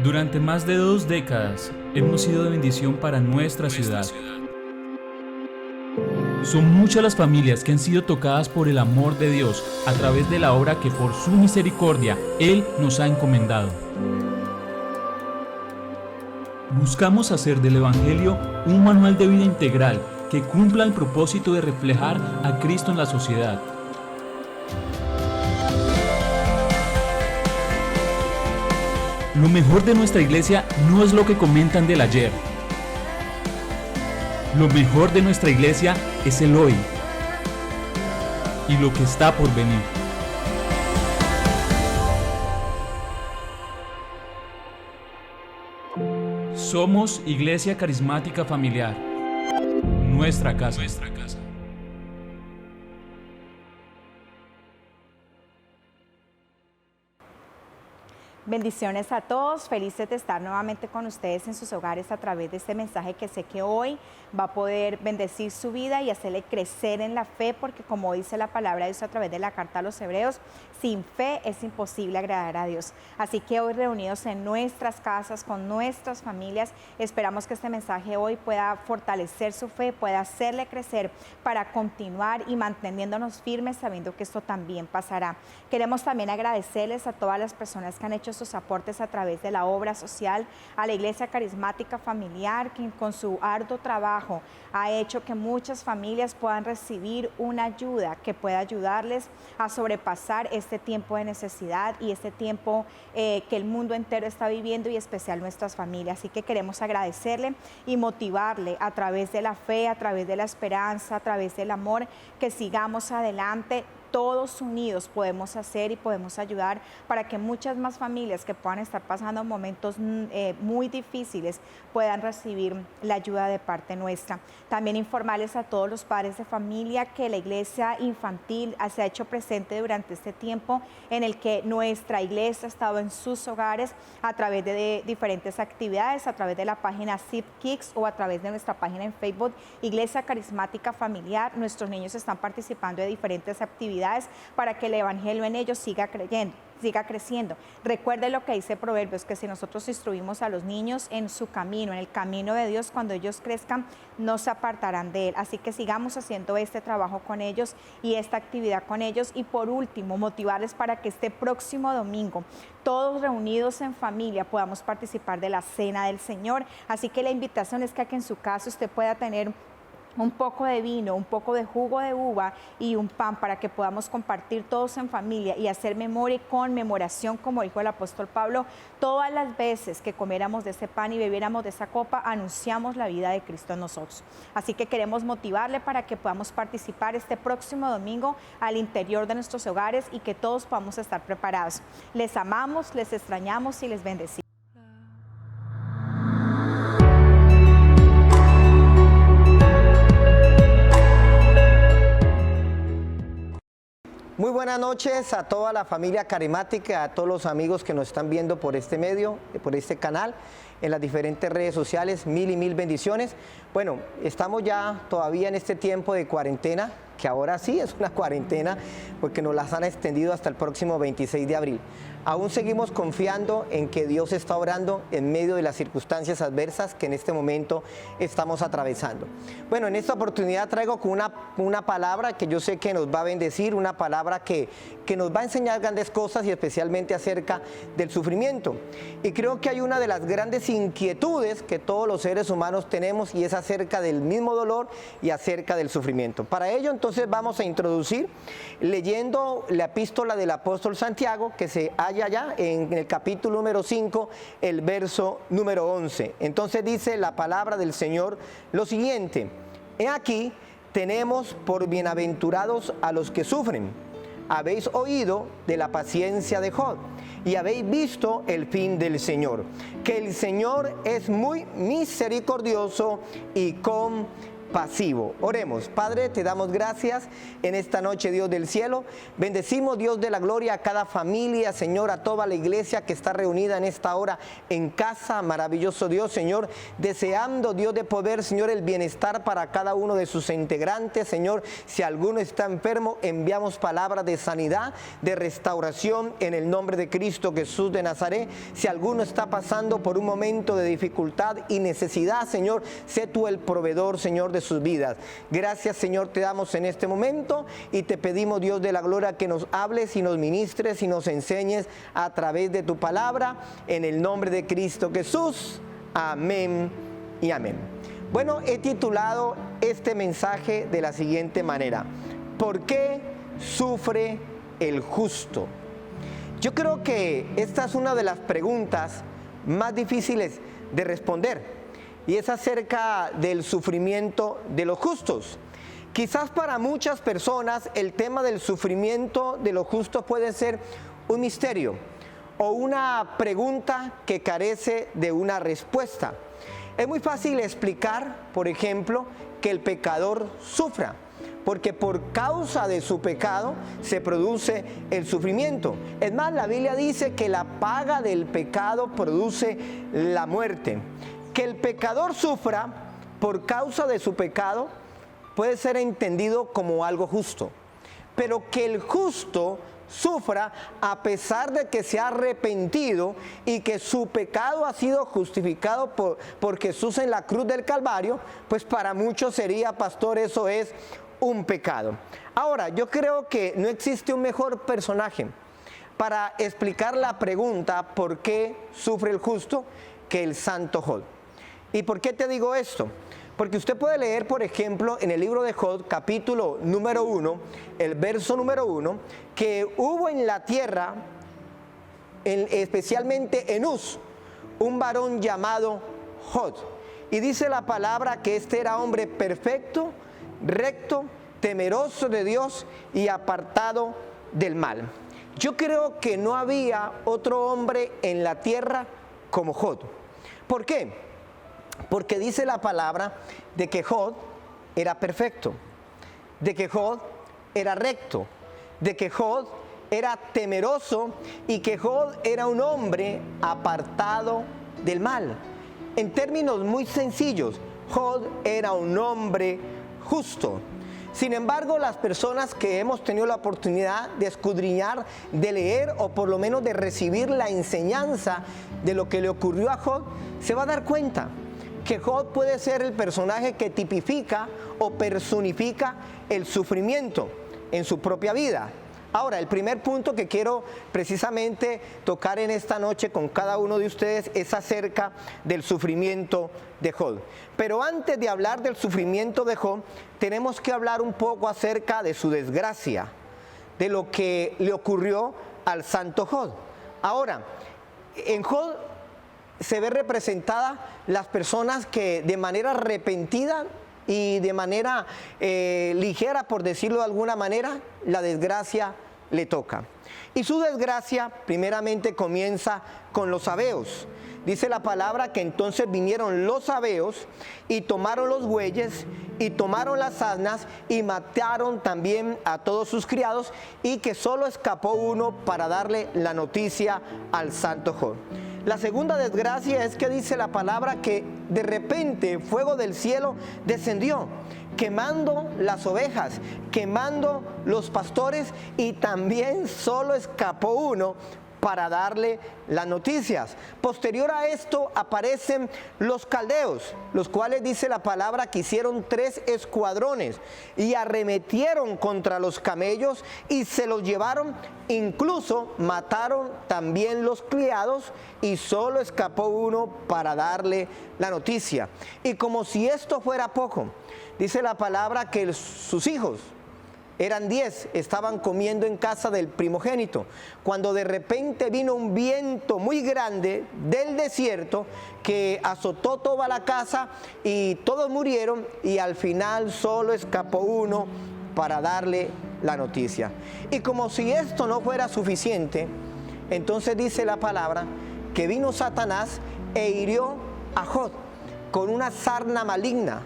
Durante más de 2 décadas hemos sido de bendición para nuestra ciudad. Son muchas las familias que han sido tocadas por el amor de Dios a través de la obra que por su misericordia Él nos ha encomendado. Buscamos hacer del Evangelio un manual de vida integral que cumpla el propósito de reflejar a Cristo en la sociedad. Lo mejor de nuestra iglesia no es lo que comentan del ayer. Lo mejor de nuestra iglesia es el hoy y lo que está por venir. Somos Iglesia Carismática Familiar. Nuestra casa. Bendiciones a todos, felices de estar nuevamente con ustedes en sus hogares a través de este mensaje que sé que hoy va a poder bendecir su vida y hacerle crecer en la fe, porque como dice la palabra de Dios a través de la carta a los Hebreos, sin fe es imposible agradar a Dios. Así que hoy reunidos en nuestras casas, con nuestras familias, esperamos que este mensaje hoy pueda fortalecer su fe, pueda hacerle crecer para continuar y manteniéndonos firmes sabiendo que esto también pasará. Queremos también agradecerles a todas las personas que han hecho sus aportes a través de la obra social, a la Iglesia Carismática Familiar, que con su arduo trabajo ha hecho que muchas familias puedan recibir una ayuda que pueda ayudarles a sobrepasar este tiempo de necesidad y este tiempo que el mundo entero está viviendo y especial nuestras familias. Así que queremos agradecerle y motivarle a través de la fe, a través de la esperanza, a través del amor, que sigamos adelante. Todos unidos podemos hacer y podemos ayudar para que muchas más familias que puedan estar pasando momentos muy difíciles puedan recibir la ayuda de parte nuestra. También informarles a todos los padres de familia que la iglesia infantil se ha hecho presente durante este tiempo en el que nuestra iglesia ha estado en sus hogares a través de diferentes actividades, a través de la página Zip Kicks o a través de nuestra página en Facebook, Iglesia Carismática Familiar. Nuestros niños están participando de diferentes actividades para que el evangelio en ellos siga creciendo. Recuerde lo que dice Proverbios, que si nosotros instruimos a los niños en su camino, en el camino de Dios, cuando ellos crezcan, no se apartarán de él. Así que sigamos haciendo este trabajo con ellos y esta actividad con ellos. Y por último, motivarles para que este próximo domingo, todos reunidos en familia, podamos participar de la Cena del Señor. Así que la invitación es que en su casa usted pueda tener un poco de vino, un poco de jugo de uva y un pan para que podamos compartir todos en familia y hacer memoria y conmemoración, como dijo el apóstol Pablo, todas las veces que comiéramos de ese pan y bebiéramos de esa copa, anunciamos la vida de Cristo en nosotros. Así que queremos motivarle para que podamos participar este próximo domingo al interior de nuestros hogares y que todos podamos estar preparados. Les amamos, les extrañamos y les bendecimos. Muy buenas noches a toda la familia carismática, a todos los amigos que nos están viendo por este medio, por este canal, en las diferentes redes sociales. Mil y mil bendiciones. Bueno, estamos ya todavía en este tiempo de cuarentena, que ahora sí es una cuarentena, porque nos las han extendido hasta el próximo 26 de abril. Aún seguimos confiando en que Dios está obrando en medio de las circunstancias adversas que en este momento estamos atravesando. Bueno, en esta oportunidad traigo con una palabra que yo sé que nos va a bendecir, una palabra que nos va a enseñar grandes cosas y especialmente acerca del sufrimiento. Y creo que hay una de las grandes inquietudes que todos los seres humanos tenemos y es acerca del mismo dolor y acerca del sufrimiento. Para ello entonces vamos a introducir leyendo la epístola del apóstol Santiago, que se halla allá en el capítulo número 5, el verso número 11. Entonces dice la palabra del Señor lo siguiente: he aquí tenemos por bienaventurados a los que sufren. Habéis oído de la paciencia de Job y habéis visto el fin del Señor, que el Señor es muy misericordioso y pasivo. Oremos. Padre, te damos gracias en esta noche, Dios del cielo. Bendecimos, Dios de la gloria, a cada familia, Señor, a toda la iglesia que está reunida en esta hora en casa. Maravilloso Dios, Señor, deseando, Dios de poder, Señor, el bienestar para cada uno de sus integrantes. Señor, si alguno está enfermo, enviamos palabras de sanidad, de restauración en el nombre de Cristo Jesús de Nazaret. Si alguno está pasando por un momento de dificultad y necesidad, Señor, sé tú el proveedor, Señor, de sus vidas. Gracias, Señor, te damos en este momento y te pedimos, Dios de la gloria, que nos hables y nos ministres y nos enseñes a través de tu palabra, en el nombre de Cristo Jesús. Amén y amén. Bueno, he titulado este mensaje de la siguiente manera: ¿por qué sufre el justo? Yo creo que esta es una de las preguntas más difíciles de responder, y es acerca del sufrimiento de los justos. Quizás para muchas personas el tema del sufrimiento de los justos puede ser un misterio o una pregunta que carece de una respuesta. Es muy fácil explicar, por ejemplo, que el pecador sufra, porque por causa de su pecado se produce el sufrimiento. Es más, la Biblia dice que la paga del pecado produce la muerte. Que el pecador sufra por causa de su pecado puede ser entendido como algo justo, pero que el justo sufra a pesar de que se ha arrepentido y que su pecado ha sido justificado por Jesús en la cruz del Calvario, pues para muchos sería, pastor, eso es un pecado. Ahora, yo creo que no existe un mejor personaje para explicar la pregunta ¿por qué sufre el justo? Que el santo Job. ¿Y por qué te digo esto? Porque usted puede leer, por ejemplo, en el libro de Job, capítulo número 1, el verso número 1, que hubo en la tierra, especialmente en Uz, un varón llamado Job. Y dice la palabra que este era hombre perfecto, recto, temeroso de Dios y apartado del mal. Yo creo que no había otro hombre en la tierra como Job. ¿Por qué? Porque dice la palabra de que Job era perfecto, de que Job era recto, de que Job era temeroso y que Job era un hombre apartado del mal. En términos muy sencillos, Job era un hombre justo. Sin embargo, las personas que hemos tenido la oportunidad de escudriñar, de leer o por lo menos de recibir la enseñanza de lo que le ocurrió a Job, se va a dar cuenta que Job puede ser el personaje que tipifica o personifica el sufrimiento en su propia vida. Ahora, el primer punto que quiero precisamente tocar en esta noche con cada uno de ustedes es acerca del sufrimiento de Job. Pero antes de hablar del sufrimiento de Job, tenemos que hablar un poco acerca de su desgracia, de lo que le ocurrió al santo Job. Ahora, en Job se ve representada las personas que de manera repentina y de manera ligera, por decirlo de alguna manera, la desgracia le toca. Y su desgracia primeramente comienza con los sabeos. Dice la palabra que entonces vinieron los sabeos y tomaron los bueyes y tomaron las asnas y mataron también a todos sus criados, y que solo escapó uno para darle la noticia al santo Job. La segunda desgracia es que dice la palabra que de repente fuego del cielo descendió, quemando las ovejas, quemando los pastores, y también solo escapó uno para darle las noticias. Posterior a esto aparecen los caldeos, los cuales dice la palabra que hicieron 3 escuadrones y arremetieron contra los camellos y se los llevaron, incluso mataron también los criados, y solo escapó uno para darle la noticia. Y como si esto fuera poco, dice la palabra que sus hijos, eran 10, estaban comiendo en casa del primogénito, cuando de repente vino un viento muy grande del desierto que azotó toda la casa y todos murieron, y al final solo escapó uno para darle la noticia. Y como si esto no fuera suficiente, entonces dice la palabra que vino Satanás e hirió a Job con una sarna maligna,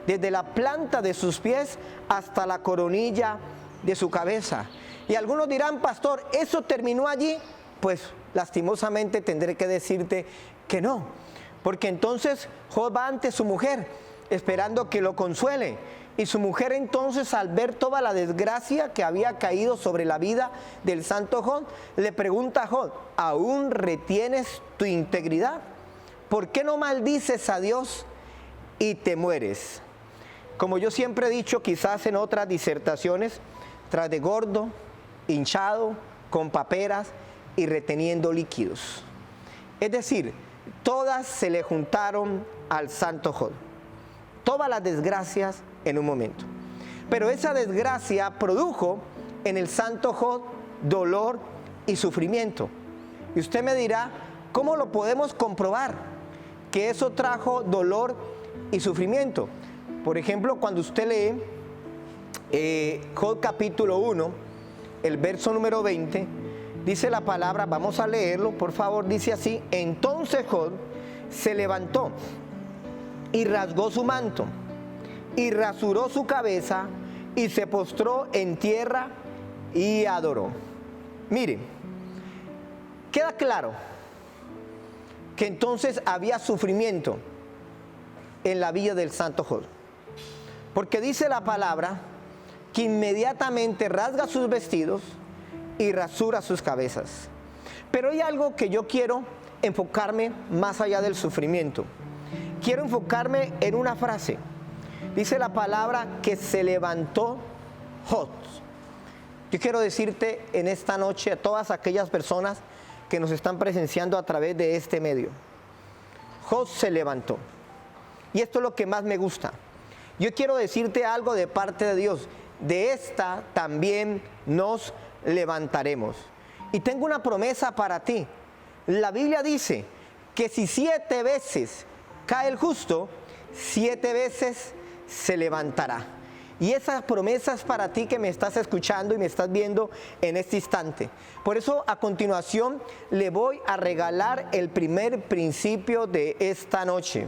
desde la planta de sus pies hasta la coronilla de su cabeza. Y algunos dirán, pastor, ¿eso terminó allí? Pues lastimosamente tendré que decirte que no, porque entonces Job va ante su mujer esperando que lo consuele, y su mujer entonces, al ver toda la desgracia que había caído sobre la vida del santo Job, le pregunta a Job, ¿aún retienes tu integridad? ¿Por qué no maldices a Dios y te mueres? Como yo siempre he dicho, quizás en otras disertaciones, tras de gordo, hinchado, con paperas y reteniendo líquidos. Es decir, todas se le juntaron al santo Job. Todas las desgracias en un momento. Pero esa desgracia produjo en el santo Job dolor y sufrimiento. Y usted me dirá, ¿cómo lo podemos comprobar? Que eso trajo dolor y sufrimiento. Por ejemplo, cuando usted lee Job capítulo 1, el verso número 20, dice la palabra, vamos a leerlo, por favor, dice así: entonces Job se levantó y rasgó su manto, y rasuró su cabeza, y se postró en tierra y adoró. Mire, queda claro que entonces había sufrimiento en la vida del santo Job, porque dice la palabra que inmediatamente rasga sus vestidos y rasura sus cabezas. Pero hay algo que yo quiero enfocarme más allá del sufrimiento. Quiero enfocarme en una frase. Dice la palabra que se levantó Job. Yo quiero decirte en esta noche a todas aquellas personas que nos están presenciando a través de este medio: Job se levantó. Y esto es lo que más me gusta. Yo quiero decirte algo de parte de Dios. De esta también nos levantaremos. Y tengo una promesa para ti. La Biblia dice que si 7 veces cae el justo, 7 veces se levantará. Y esa promesa es para ti que me estás escuchando y me estás viendo en este instante. Por eso a continuación le voy a regalar el primer principio de esta noche.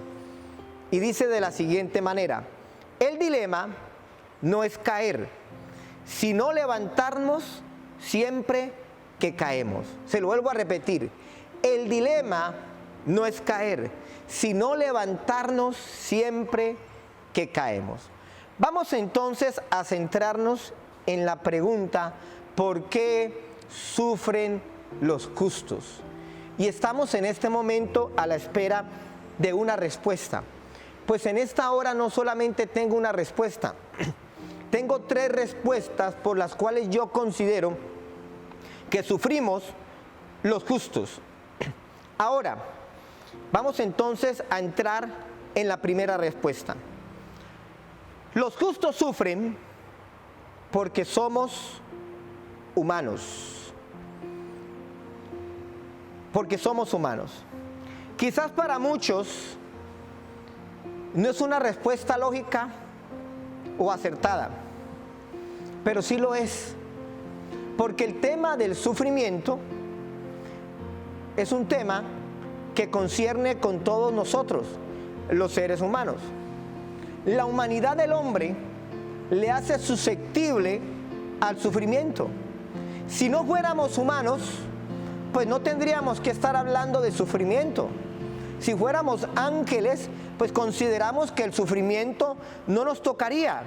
Y dice de la siguiente manera: el dilema no es caer, sino levantarnos siempre que caemos. Se lo vuelvo a repetir: el dilema no es caer, sino levantarnos siempre que caemos. Vamos entonces a centrarnos en la pregunta: ¿por qué sufren los justos? Y estamos en este momento a la espera de una respuesta. Pues en esta hora no solamente tengo una respuesta, tengo 3 respuestas por las cuales yo considero que sufrimos los justos. Ahora, vamos entonces a entrar en la primera respuesta. Los justos sufren porque somos humanos. Porque somos humanos. Quizás para muchos no es una respuesta lógica o acertada, pero sí lo es, porque el tema del sufrimiento es un tema que concierne con todos nosotros, los seres humanos. La humanidad del hombre le hace susceptible al sufrimiento. Si no fuéramos humanos, pues no tendríamos que estar hablando de sufrimiento. Si fuéramos ángeles, pues consideramos que el sufrimiento no nos tocaría.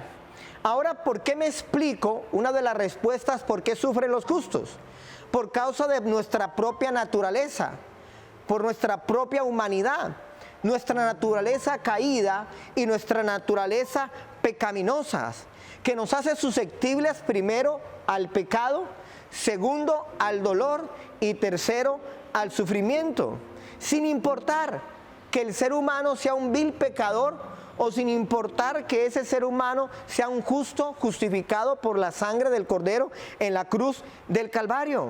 Ahora, ¿por qué me explico? Una de las respuestas por qué sufren los justos: por causa de nuestra propia naturaleza, por nuestra propia humanidad, nuestra naturaleza caída y nuestra naturaleza pecaminosas, que nos hace susceptibles primero al pecado, segundo al dolor y tercero al sufrimiento, sin importar que el ser humano sea un vil pecador o sin importar que ese ser humano sea un justo justificado por la sangre del Cordero en la cruz del Calvario.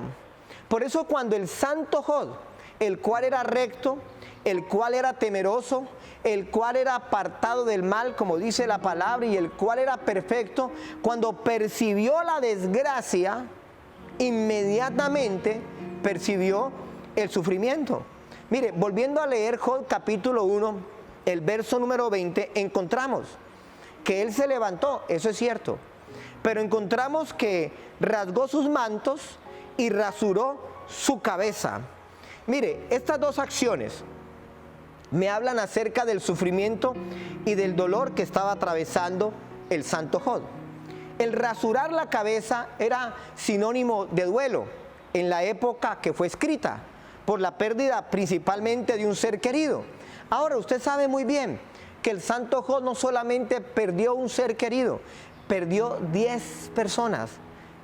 Por eso cuando el santo Job, el cual era recto, el cual era temeroso, el cual era apartado del mal, como dice la palabra, y el cual era perfecto, cuando percibió la desgracia, inmediatamente percibió el sufrimiento. Mire, volviendo a leer Job capítulo 1, el verso número 20, encontramos que Él se levantó, eso es cierto. Pero encontramos que rasgó sus mantos y rasuró su cabeza. Mire, estas dos acciones me hablan acerca del sufrimiento y del dolor que estaba atravesando el santo Job. El rasurar la cabeza era sinónimo de duelo en la época que fue escrita, por la pérdida principalmente de un ser querido. Ahora, usted sabe muy bien que el santo Job no solamente perdió un ser querido, perdió 10 personas,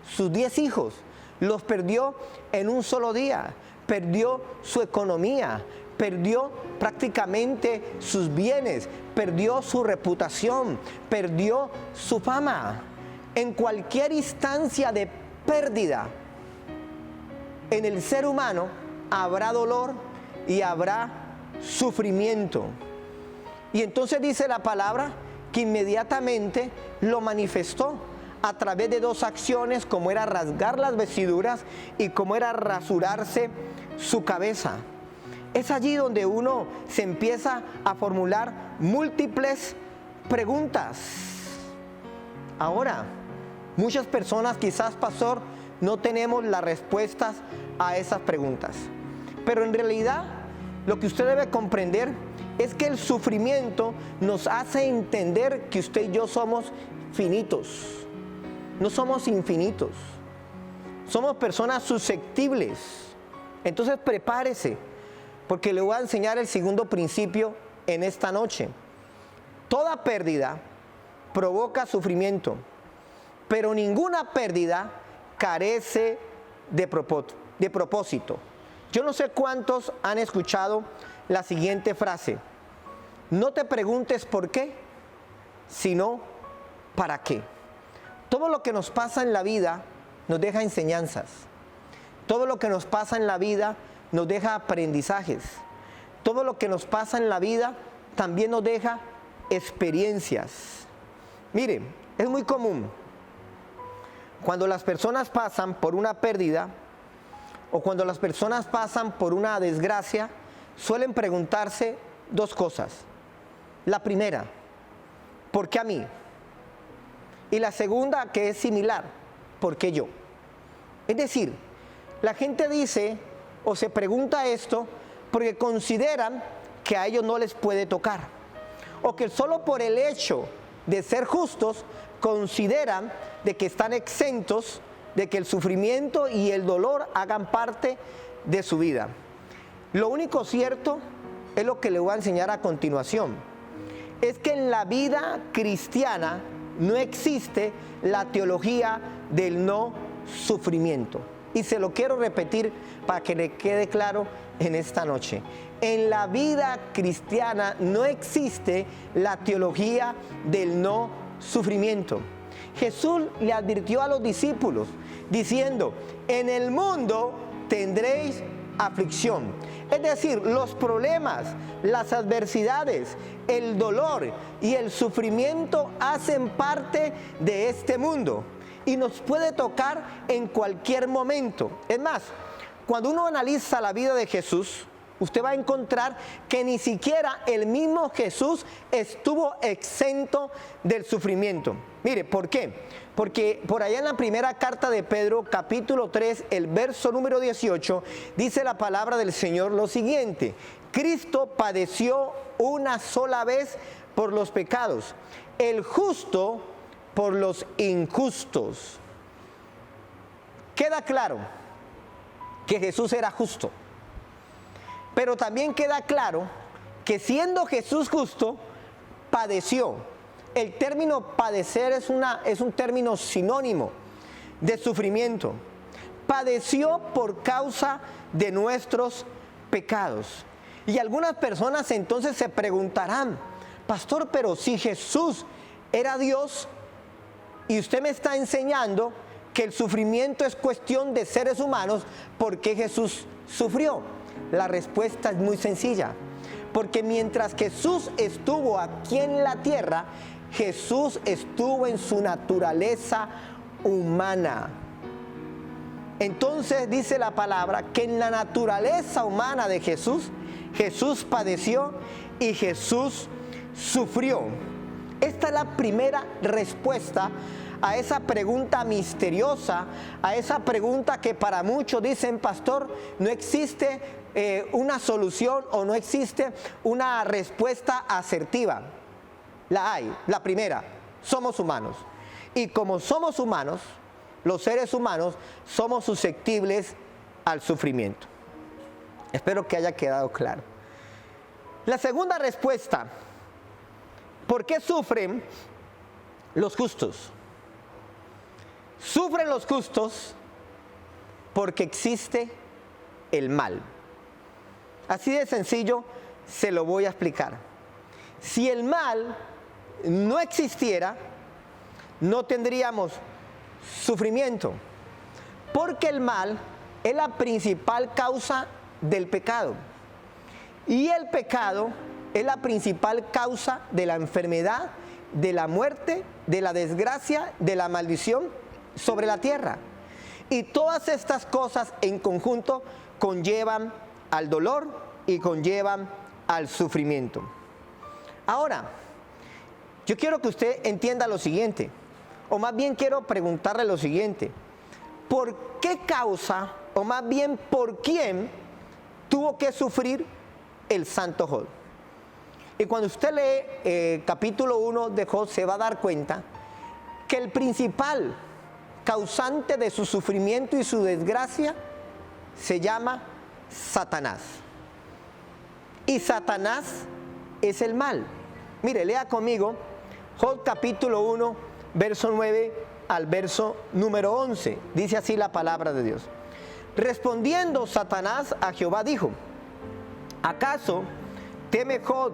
sus 10 hijos, los perdió en un solo día, perdió su economía, perdió prácticamente sus bienes, perdió su reputación, perdió su fama. En cualquier instancia de pérdida en el ser humano habrá dolor y habrá sufrimiento. Y entonces dice la palabra que inmediatamente lo manifestó a través de dos acciones, como era rasgar las vestiduras y como era rasurarse su cabeza. Es allí donde uno se empieza a formular múltiples preguntas. Ahora, muchas personas, quizás, pastor, no tenemos las respuestas a esas preguntas. Pero en realidad, lo que usted debe comprender es que el sufrimiento nos hace entender que usted y yo somos finitos. No somos infinitos. Somos personas susceptibles. Entonces prepárese, porque le voy a enseñar el segundo principio en esta noche. Toda pérdida provoca sufrimiento, pero ninguna pérdida carece de propósito. Yo no sé cuántos han escuchado la siguiente frase: no te preguntes por qué, sino para qué. Todo lo que nos pasa en la vida nos deja enseñanzas. Todo lo que nos pasa en la vida nos deja aprendizajes. Todo lo que nos pasa en la vida también nos deja experiencias. Mire, es muy común cuando las personas pasan por una pérdida o cuando las personas pasan por una desgracia, suelen preguntarse dos cosas. La primera, ¿por qué a mí? Y la segunda, que es similar, ¿por qué yo? Es decir, la gente dice o se pregunta esto porque consideran que a ellos no les puede tocar, o que solo por el hecho de ser justos consideran de que están exentos de que el sufrimiento y el dolor hagan parte de su vida. Lo único cierto es lo que le voy a enseñar a continuación. Es que en la vida cristiana no existe la teología del no sufrimiento. Y se lo quiero repetir para que le quede claro en esta noche. En la vida cristiana no existe la teología del no sufrimiento. Jesús le advirtió a los discípulos diciendo: en el mundo tendréis aflicción. Es decir, los problemas, las adversidades, el dolor y el sufrimiento hacen parte de este mundo y nos puede tocar en cualquier momento. Es más, cuando uno analiza la vida de Jesús, usted va a encontrar que ni siquiera el mismo Jesús estuvo exento del sufrimiento. Mire, ¿por qué? Porque por allá en la primera carta de Pedro, capítulo 3, el verso número 18, dice la palabra del Señor lo siguiente: Cristo padeció una sola vez por los pecados, el justo por los injustos. Queda claro que Jesús era justo, pero también queda claro que siendo Jesús justo, padeció. El término padecer es un término sinónimo de sufrimiento. Padeció por causa de nuestros pecados. Y algunas personas entonces se preguntarán: pastor, pero si Jesús era Dios y usted me está enseñando que el sufrimiento es cuestión de seres humanos, ¿por qué Jesús sufrió? La respuesta es muy sencilla. Porque mientras Jesús estuvo aquí en la tierra, Jesús estuvo en su naturaleza humana. Entonces dice la palabra que en la naturaleza humana de Jesús, Jesús padeció y Jesús sufrió. Esta es la primera respuesta a esa pregunta misteriosa, a esa pregunta que para muchos dicen, pastor, no existe una solución o no existe una respuesta asertiva. La hay, la primera, somos humanos. Y como somos humanos, los seres humanos somos susceptibles al sufrimiento. Espero que haya quedado claro. La segunda respuesta, ¿por qué sufren los justos? Sufren los justos porque existe el mal. Así de sencillo se lo voy a explicar. Si el mal no existiera, no tendríamos sufrimiento, porque el mal es la principal causa del pecado. Y el pecado es la principal causa de la enfermedad, de la muerte, de la desgracia, de la maldición sobre la tierra. Y todas estas cosas en conjunto conllevan al dolor y conllevan al sufrimiento. Ahora, yo quiero que usted entienda lo siguiente, o más bien quiero preguntarle lo siguiente: ¿por qué causa, o más bien por quién tuvo que sufrir el santo Job? Y cuando usted lee capítulo 1 de Job, se va a dar cuenta que el principal causante de su sufrimiento y su desgracia se llama Satanás. Y Satanás es el mal. Mire, lea conmigo Job capítulo 1, verso 9 al verso número 11. Dice así la palabra de Dios. Respondiendo Satanás a Jehová dijo: ¿acaso teme Job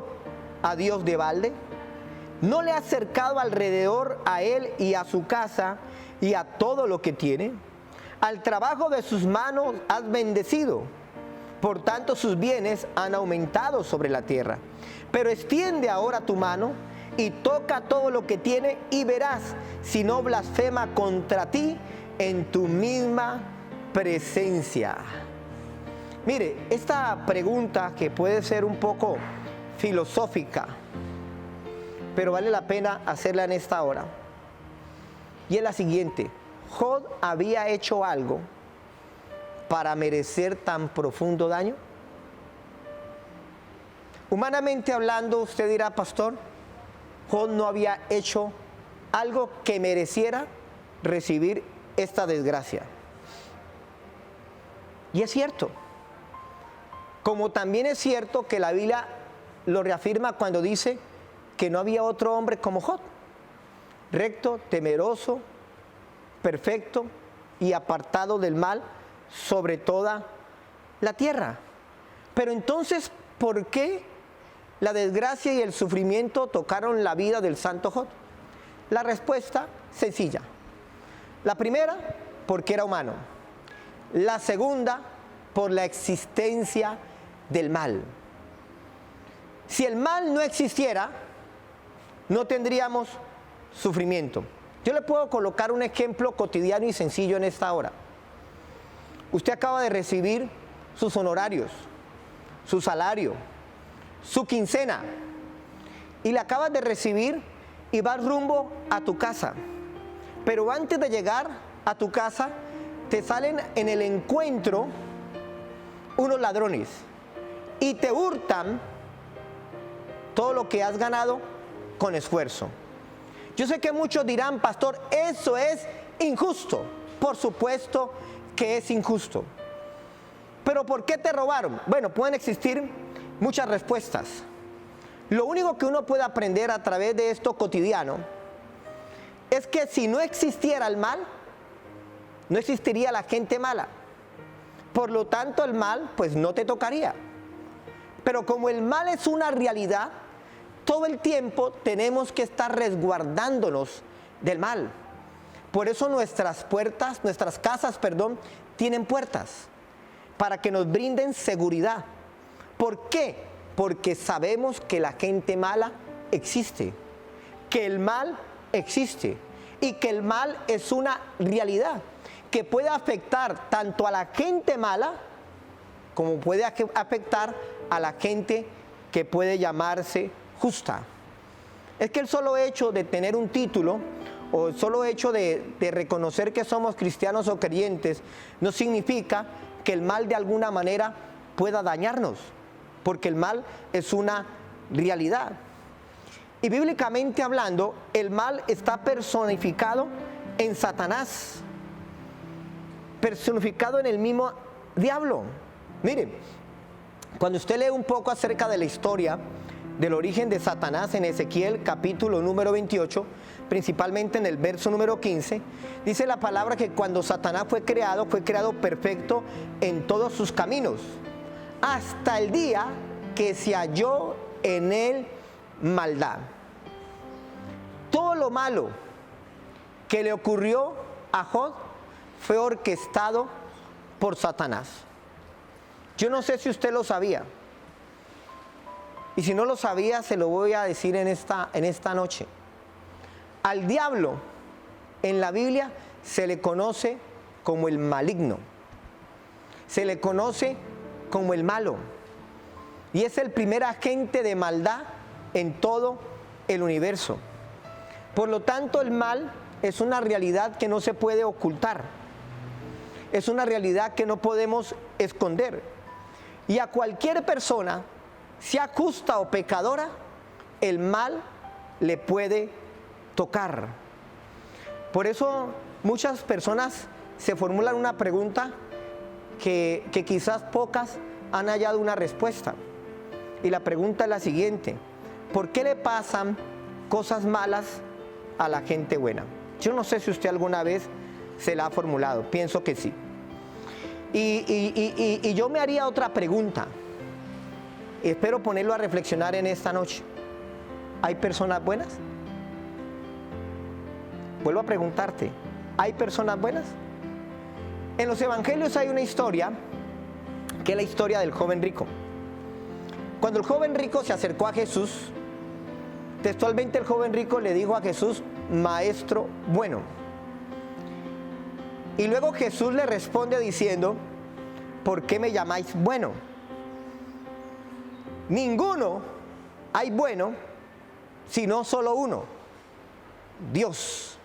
a Dios de balde? ¿No le has cercado alrededor a él y a su casa y a todo lo que tiene? Al trabajo de sus manos has bendecido, por tanto sus bienes han aumentado sobre la tierra. Pero extiende ahora tu mano y toca todo lo que tiene, y verás si no blasfema contra ti en tu misma presencia. Mire, esta pregunta, que puede ser un poco filosófica, pero vale la pena hacerla en esta hora, y es la siguiente: ¿Job había hecho algo para merecer tan profundo daño? Humanamente hablando, usted dirá, pastor, Job no había hecho algo que mereciera recibir esta desgracia. Y es cierto, como también es cierto que la Biblia lo reafirma cuando dice que no había otro hombre como Job, recto, temeroso, perfecto y apartado del mal sobre toda la tierra. Pero entonces, ¿por qué la desgracia y el sufrimiento tocaron la vida del santo Job? La respuesta sencilla. La primera, porque era humano. La segunda, por la existencia del mal. Si el mal no existiera, no tendríamos sufrimiento. Yo le puedo colocar un ejemplo cotidiano y sencillo en esta hora. Usted acaba de recibir sus honorarios, su salario, su quincena, y la acabas de recibir y vas rumbo a tu casa. Pero antes de llegar a tu casa, te salen en el encuentro unos ladrones y te hurtan todo lo que has ganado con esfuerzo. Yo sé que muchos dirán, pastor, eso es injusto. Por supuesto que es injusto. ¿Pero por qué te robaron? Bueno, pueden existir muchas respuestas. Lo único que uno puede aprender a través de esto cotidiano es que si no existiera el mal, no existiría la gente mala. Por lo tanto, el mal pues no te tocaría. Pero como el mal es una realidad, todo el tiempo tenemos que estar resguardándonos del mal. Por eso nuestras casas, tienen puertas para que nos brinden seguridad. ¿Por qué? Porque sabemos que la gente mala existe, que el mal existe y que el mal es una realidad que puede afectar tanto a la gente mala como puede afectar a la gente que puede llamarse justa. Es que el solo hecho de tener un título o el solo hecho de reconocer que somos cristianos o creyentes no significa que el mal de alguna manera pueda dañarnos, porque el mal es una realidad. Y bíblicamente hablando, el mal está personificado en Satanás, personificado en el mismo diablo. Miren, cuando usted lee un poco acerca de la historia del origen de Satanás en Ezequiel capítulo número 28, principalmente en el verso número 15, dice la palabra que cuando Satanás fue creado perfecto en todos sus caminos, hasta el día que se halló en él maldad. Todo lo malo que le ocurrió a Job fue orquestado por Satanás. Yo no sé si usted lo sabía, y si no lo sabía se lo voy a decir en esta noche. Al diablo en la Biblia se le conoce como el maligno, se le conoce como el malo, y es el primer agente de maldad en todo el universo. Por lo tanto, el mal es una realidad que no se puede ocultar, es una realidad que no podemos esconder, y a cualquier persona, sea justa o pecadora, el mal le puede tocar. Por eso muchas personas se formulan una pregunta que quizás pocas han hallado una respuesta. Y la pregunta es la siguiente: ¿por qué le pasan cosas malas a la gente buena? Yo no sé si usted alguna vez se la ha formulado, pienso que sí. Y yo me haría otra pregunta. Espero ponerlo a reflexionar en esta noche. ¿Hay personas buenas? Vuelvo a preguntarte, ¿hay personas buenas? En los evangelios hay una historia, que es la historia del joven rico. Cuando el joven rico se acercó a Jesús, textualmente el joven rico le dijo a Jesús: maestro bueno. Y luego Jesús le responde diciendo: ¿por qué me llamáis bueno? Ninguno hay bueno, sino solo uno, Dios.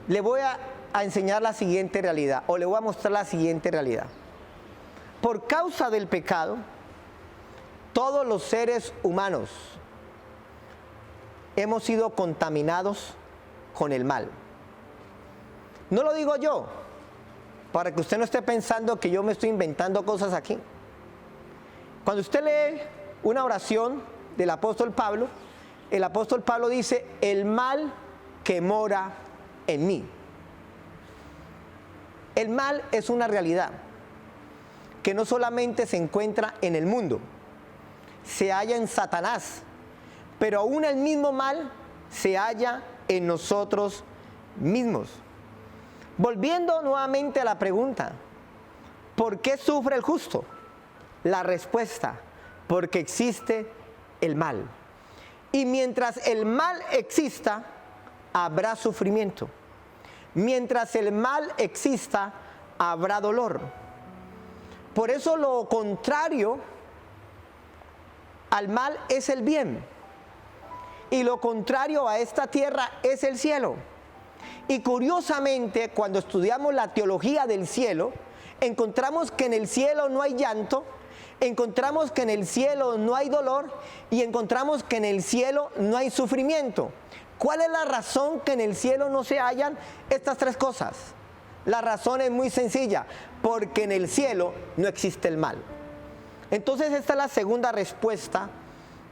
Le voy a enseñar la siguiente realidad, o le voy a mostrar la siguiente realidad. Por causa del pecado, todos los seres humanos hemos sido contaminados con el mal. No lo digo yo, para que usted no esté pensando que yo me estoy inventando cosas aquí. Cuando usted lee una oración del apóstol Pablo, el apóstol Pablo dice: el mal que mora en mí. El mal es una realidad que no solamente se encuentra en el mundo, se halla en Satanás, pero aún el mismo mal se halla en nosotros mismos. Volviendo nuevamente a la pregunta: ¿por qué sufre el justo? La respuesta: porque existe el mal. Y mientras el mal exista, habrá sufrimiento. Mientras el mal exista, habrá dolor. Por eso lo contrario al mal es el bien. Y lo contrario a esta tierra es el cielo. Y curiosamente, cuando estudiamos la teología del cielo, encontramos que en el cielo no hay llanto, encontramos que en el cielo no hay dolor y encontramos que en el cielo no hay sufrimiento. ¿Cuál es la razón que en el cielo no se hallan estas tres cosas? La razón es muy sencilla: porque en el cielo no existe el mal. Entonces esta es la segunda respuesta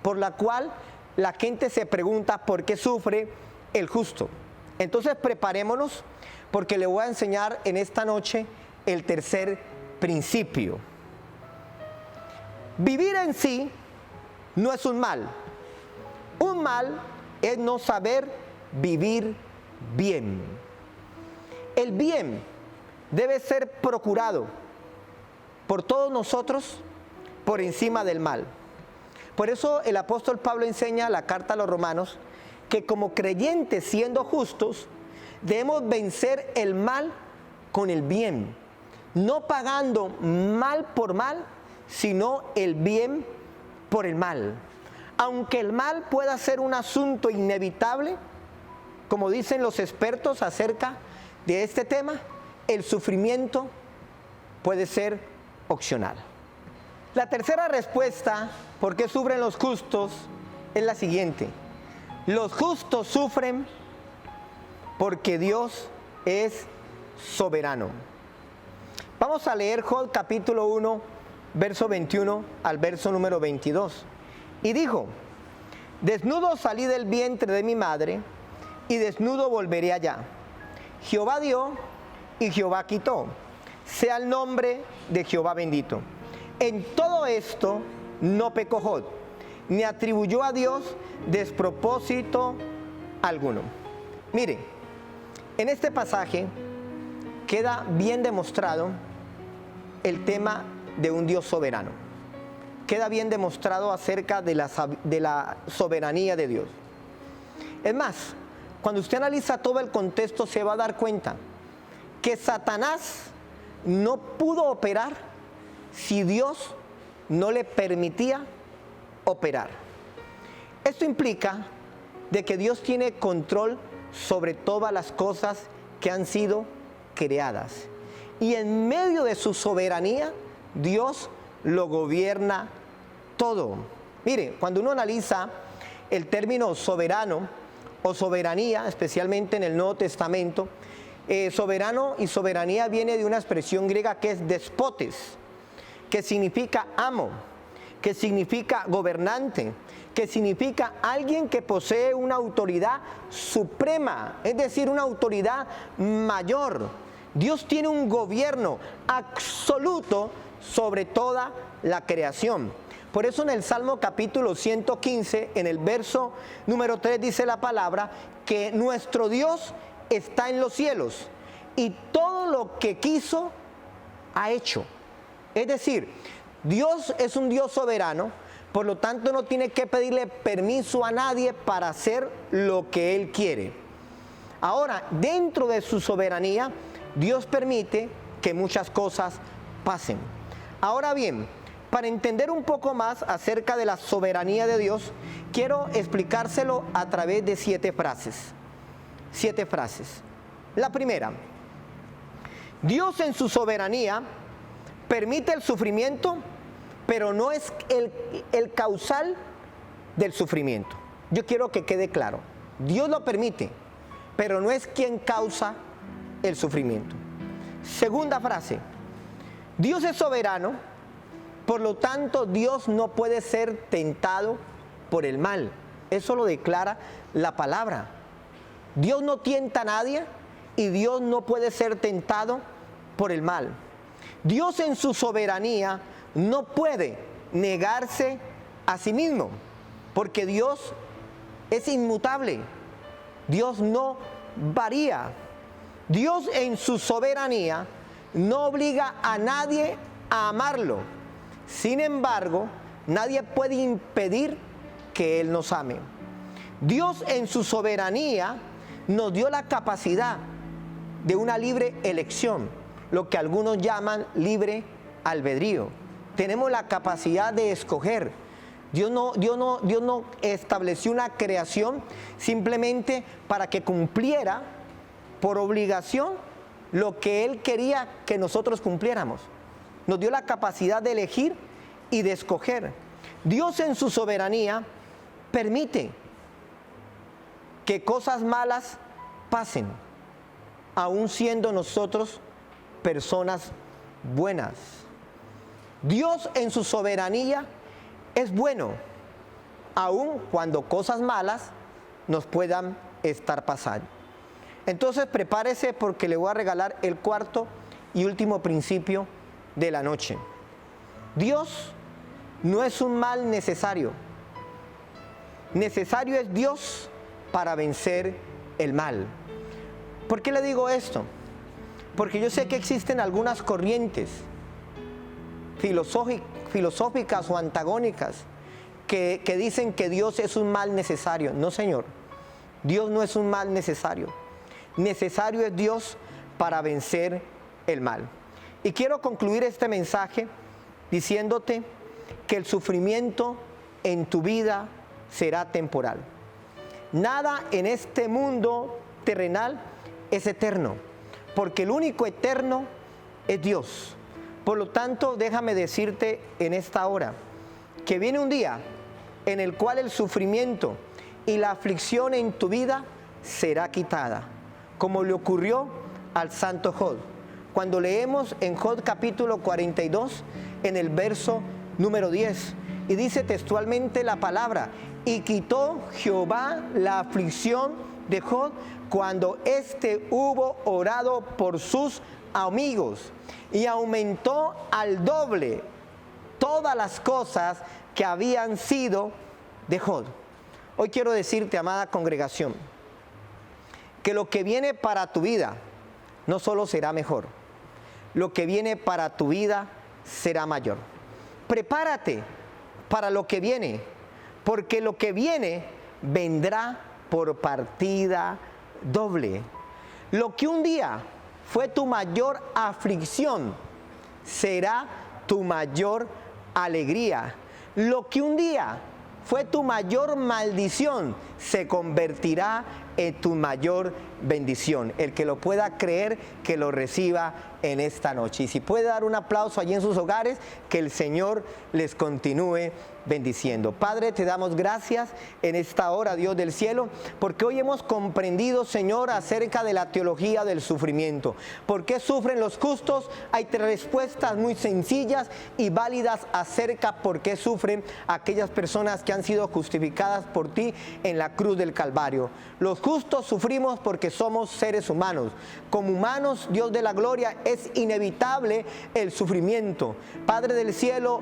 por la cual la gente se pregunta por qué sufre el justo. Entonces preparémonos, porque le voy a enseñar en esta noche el tercer principio. Vivir en sí no es un mal. Un mal es no saber vivir bien. El bien debe ser procurado por todos nosotros por encima del mal. Por eso el apóstol Pablo enseña en la carta a los Romanos que como creyentes, siendo justos, debemos vencer el mal con el bien, no pagando mal por mal, sino el bien por el mal. Aunque el mal pueda ser un asunto inevitable, como dicen los expertos acerca de este tema, el sufrimiento puede ser opcional. La tercera respuesta, ¿por qué sufren los justos?, es la siguiente. Los justos sufren porque Dios es soberano. Vamos a leer Job capítulo 1, verso 21 al verso número 22. Y dijo: desnudo salí del vientre de mi madre, y desnudo volveré allá. Jehová dio y Jehová quitó. Sea el nombre de Jehová bendito. En todo esto no pecó Job, ni atribuyó a Dios despropósito alguno. Mire, en este pasaje queda bien demostrado el tema de un Dios soberano. Queda bien demostrado acerca de la soberanía de Dios. Es más, cuando usted analiza todo el contexto, se va a dar cuenta que Satanás no pudo operar si Dios no le permitía operar. Esto implica de que Dios tiene control sobre todas las cosas que han sido creadas. Y en medio de su soberanía, Dios lo gobierna todo. Mire, cuando uno analiza el término soberano o soberanía, especialmente en el Nuevo Testamento, soberano y soberanía viene de una expresión griega que es despotes, que significa amo, que significa gobernante, que significa alguien que posee una autoridad suprema, es decir, una autoridad mayor. Dios tiene un gobierno absoluto sobre toda la creación. Por eso en el Salmo capítulo 115, en el verso número 3, dice la palabra que nuestro Dios está en los cielos y todo lo que quiso ha hecho. Es decir, Dios es un Dios soberano, por lo tanto no tiene que pedirle permiso a nadie para hacer lo que Él quiere. Ahora, dentro de su soberanía, Dios permite que muchas cosas pasen. Ahora bien, para entender un poco más acerca de la soberanía de Dios, quiero explicárselo a través de 7 frases. 7 frases. La primera: Dios en su soberanía permite el sufrimiento, pero no es el causal del sufrimiento. Yo quiero que quede claro. Dios lo permite, pero no es quien causa el sufrimiento. Segunda frase: Dios es soberano, por lo tanto Dios no puede ser tentado por el mal. Eso lo declara la palabra. Dios no tienta a nadie y Dios no puede ser tentado por el mal. Dios en su soberanía no puede negarse a sí mismo, porque Dios es inmutable. Dios no varía. Dios en su soberanía no obliga a nadie a amarlo. Sin embargo, nadie puede impedir que Él nos ame. Dios en su soberanía nos dio la capacidad de una libre elección, lo que algunos llaman libre albedrío. Tenemos la capacidad de escoger. Dios no estableció una creación simplemente para que cumpliera por obligación lo que Él quería que nosotros cumpliéramos. Nos dio la capacidad de elegir y de escoger. Dios en su soberanía permite que cosas malas pasen, aun siendo nosotros personas buenas. Dios en su soberanía es bueno, aun cuando cosas malas nos puedan estar pasando. Entonces prepárese, porque le voy a regalar el cuarto y último principio de la noche. Dios no es un mal necesario. Necesario es Dios para vencer el mal. ¿Por qué le digo esto? Porque yo sé que existen algunas corrientes filosóficas o antagónicas que dicen que Dios es un mal necesario. No, señor. Dios no es un mal necesario. Necesario es Dios para vencer el mal. Y quiero concluir este mensaje diciéndote que el sufrimiento en tu vida será temporal. Nada en este mundo terrenal es eterno, porque el único eterno es Dios. Por lo tanto, déjame decirte en esta hora que viene un día en el cual el sufrimiento y la aflicción en tu vida será quitada, como le ocurrió al santo Job. Cuando leemos en Job capítulo 42, en el verso número 10, y dice textualmente la palabra: y quitó Jehová la aflicción de Job cuando éste hubo orado por sus amigos, y aumentó al doble todas las cosas que habían sido de Job. Hoy quiero decirte, amada congregación, que lo que viene para tu vida no solo será mejor, lo que viene para tu vida será mayor. Prepárate para lo que viene, porque lo que viene vendrá por partida doble. Lo que un día fue tu mayor aflicción será tu mayor alegría. Lo que un día fue tu mayor maldición se convertirá en tu mayor bendición. El que lo pueda creer, que lo reciba en esta noche. Y si puede dar un aplauso allí en sus hogares, que el Señor les continúe bendiciendo. Padre, te damos gracias en esta hora, Dios del cielo, porque hoy hemos comprendido, Señor, acerca de la teología del sufrimiento. ¿Por qué sufren los justos? Hay tres respuestas muy sencillas y válidas acerca por qué sufren aquellas personas que han sido justificadas por ti en la cruz del Calvario. Los justos sufrimos porque somos seres humanos. Como humanos, Dios de la gloria, es inevitable el sufrimiento. Padre del cielo,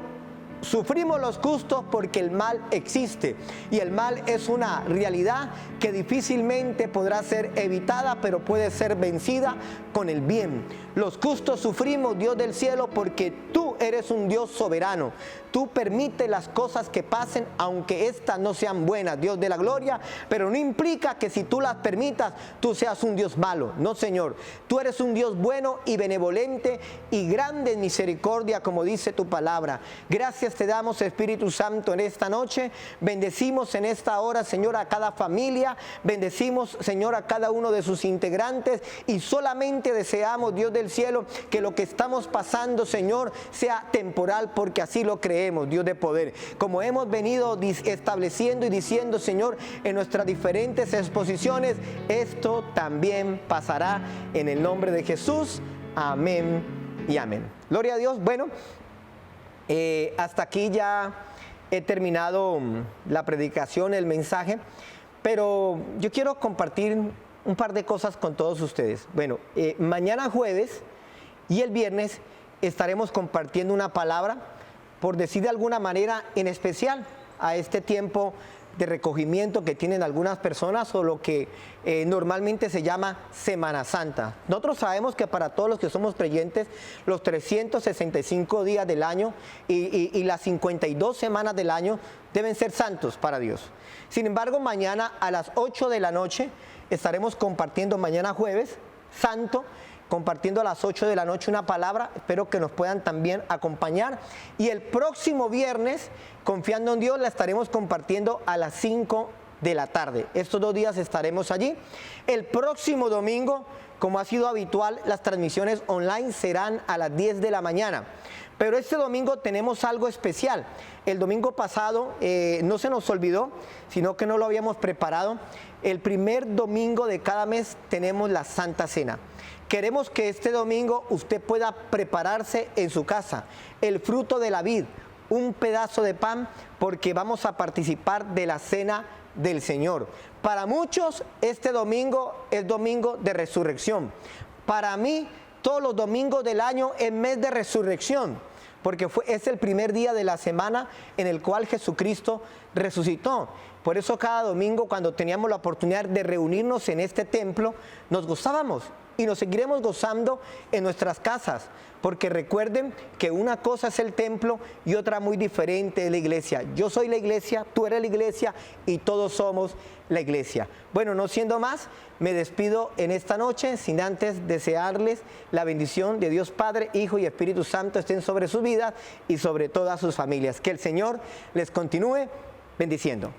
sufrimos los justos porque el mal existe, y el mal es una realidad que difícilmente podrá ser evitada, pero puede ser vencida con el bien. Los justos sufrimos, Dios del cielo, porque tú eres un Dios soberano. Tú permites las cosas que pasen, aunque éstas no sean buenas, Dios de la gloria, pero no implica que si tú las permitas, tú seas un Dios malo. No, Señor, tú eres un Dios bueno y benevolente y grande en misericordia, como dice tu palabra. Gracias te damos, Espíritu Santo, en esta noche. Bendecimos en esta hora, Señor, a cada familia. Bendecimos, Señor, a cada uno de sus integrantes, y solamente deseamos, Dios del cielo, que lo que estamos pasando, Señor, sea temporal, porque así lo creemos, Dios de poder. Como hemos venido estableciendo y diciendo, Señor, en nuestras diferentes exposiciones, esto también pasará en el nombre de Jesús. Amén y amén. Gloria a Dios. Bueno, hasta aquí ya he terminado la predicación, el mensaje, pero yo quiero compartir un par de cosas con todos ustedes. Bueno, mañana jueves y el viernes estaremos compartiendo una palabra, por decir de alguna manera, en especial a este tiempo de recogimiento que tienen algunas personas, o lo que normalmente se llama Semana Santa. Nosotros sabemos que para todos los que somos creyentes, los 365 días del año y las 52 semanas del año deben ser santos para Dios. Sin embargo, mañana a las 8 de la noche estaremos compartiendo, mañana jueves santo, compartiendo a las 8 de la noche una palabra. Espero que nos puedan también acompañar. Y el próximo viernes, confiando en Dios, la estaremos compartiendo a las 5 de la tarde. Estos 2 días estaremos allí. El próximo domingo, como ha sido habitual, las transmisiones online serán a las 10 de la mañana. Pero este domingo tenemos algo especial. El domingo pasado no se nos olvidó, sino que no lo habíamos preparado. El primer domingo de cada mes tenemos la Santa Cena. Queremos que este domingo usted pueda prepararse en su casa el fruto de la vid, un pedazo de pan, porque vamos a participar de la cena del Señor. Para muchos este domingo es domingo de resurrección. Para mí todos los domingos del año es mes de resurrección, porque es el primer día de la semana en el cual Jesucristo resucitó. Por eso cada domingo, cuando teníamos la oportunidad de reunirnos en este templo, nos gozábamos y nos seguiremos gozando en nuestras casas, porque recuerden que una cosa es el templo y otra muy diferente es la iglesia. Yo soy la iglesia, tú eres la iglesia y todos somos la iglesia. Bueno, no siendo más, me despido en esta noche sin antes desearles la bendición de Dios Padre, Hijo y Espíritu Santo estén sobre sus vidas y sobre todas sus familias. Que el Señor les continúe bendiciendo.